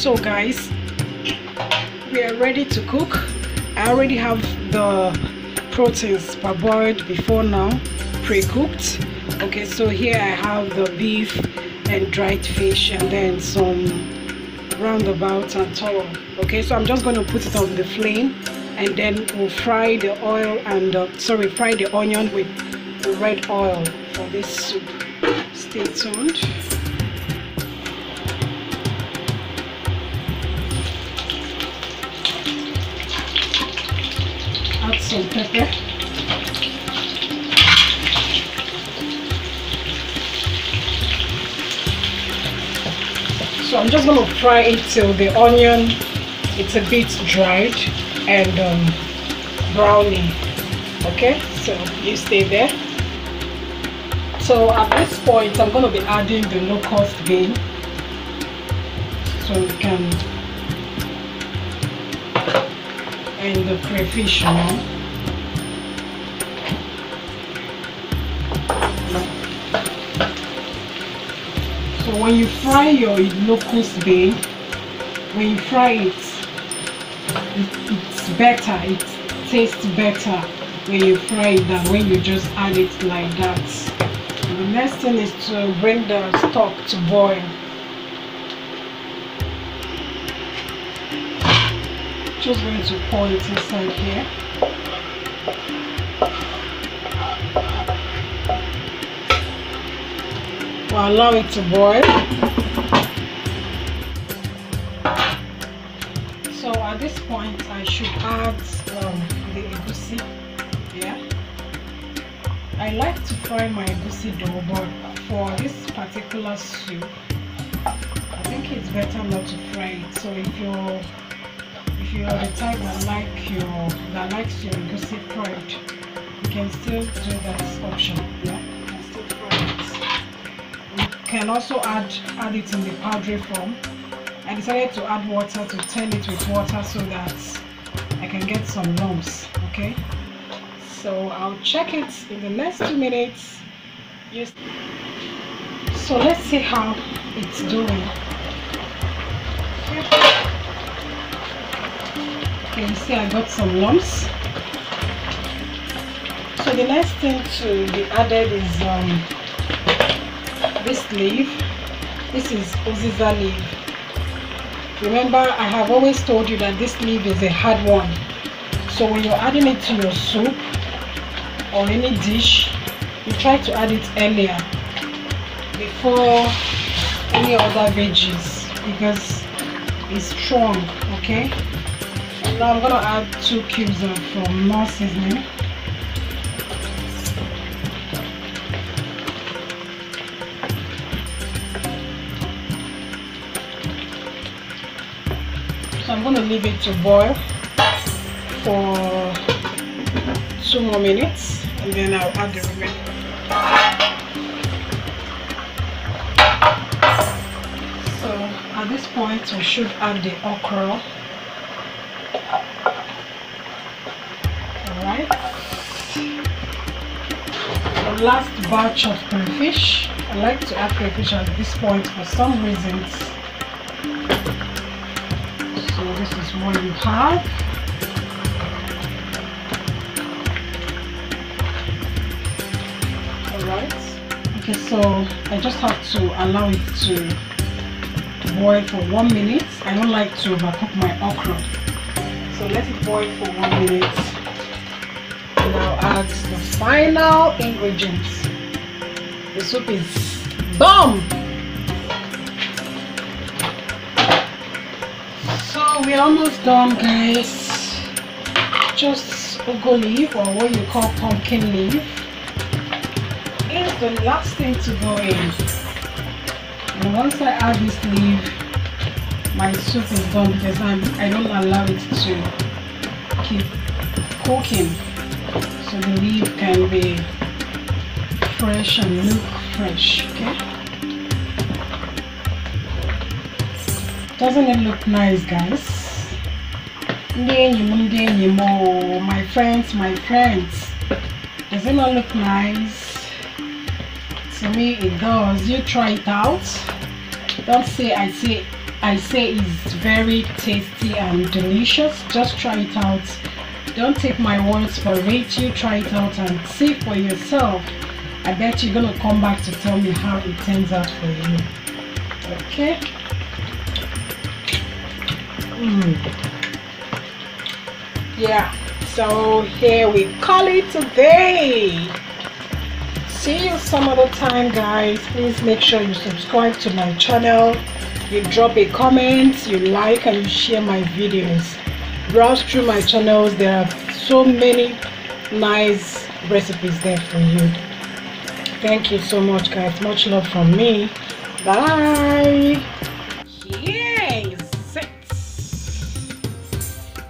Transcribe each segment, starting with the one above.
So guys, we are ready to cook. I already have the proteins parboiled before now, pre-cooked. Okay, so here I have the beef and dried fish, and then some roundabout and toro. Okay, so I'm just going to put it on the flame, and then we'll fry the oil and fry the onion with the red oil for this soup. Stay tuned. Add some pepper. So I'm just going to fry it till the onion it's a bit dried and browny. Okay, so you stay there. So at this point I'm going to be adding the locust bean, so we can, and the crayfish now. So when you fry your locust bean, when you fry it, it's better, it tastes better when you fry it than when you just add it like that. And the next thing is to bring the stock to boil. Just going to pour it inside here. We'll allow it to boil. So at this point I should add the egusi. Yeah, I like to fry my egusi dough, but for this particular soup I think it's better not to fry it. So if you're the type that likes your egusi fried, you can still do that option. Yeah, you can still fry it. You can also add it in the powdery form. I decided to add water to turn it with water so that I can get some lumps. Okay, so I'll check it in the next 2 minutes. Yes. So let's see how it's doing. Okay, you see I got some lumps. So the next thing to be added is this leaf. This is uziza leaf. Remember, I have always told you that this leaf is a hard one. So when you're adding it to your soup or any dish, you try to add it earlier before any other veggies because it's strong. Okay, and now I'm gonna add 2 cubes of more seasoning. So I'm going to leave it to boil for 2 more minutes, and then I'll add the remaining. So at this point we should add the okra. Alright. The last batch of crayfish. I like to add crayfish at this point for some reasons. So this is what you have. Alright. Okay, so I just have to allow it to boil for 1 minute. I don't like to overcook my okra. So let it boil for 1 minute. And I'll add the final ingredients. The soup is done! So we're almost done, guys. Just ugu leaf, or what you call pumpkin leaf, is the last thing to go in. And once I add this leaf, my soup is done because I don't allow it to keep cooking, so the leaf can be fresh and look fresh. Okay, doesn't it look nice, guys? My friends, does it not look nice? To me it does. You try it out. Don't say I I say is very tasty and delicious. Just try it out. Don't take my words for it. You try it out and see for yourself. I bet you're gonna come back to tell me how it turns out for you. Okay. Yeah, so here we call it today. See you some other time, guys. Please make sure you subscribe to my channel, you drop a comment, you like and you share my videos. Browse through my channels. There are so many nice recipes there for you. Thank you so much, guys. Much love from me. Bye. Yes,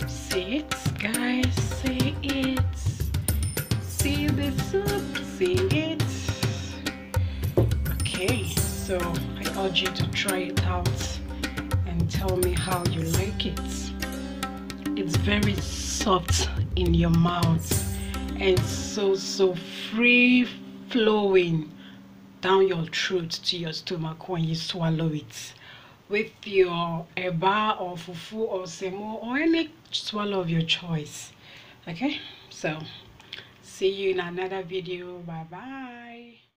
see it, guys. See it. See the soup. See it. Okay, so I urge you to try it out and tell me how you like it. It's very soft in your mouth and so free flowing down your throat to your stomach when you swallow it with your eba or fufu or semo or any swallow of your choice. Okay, so see you in another video. Bye bye.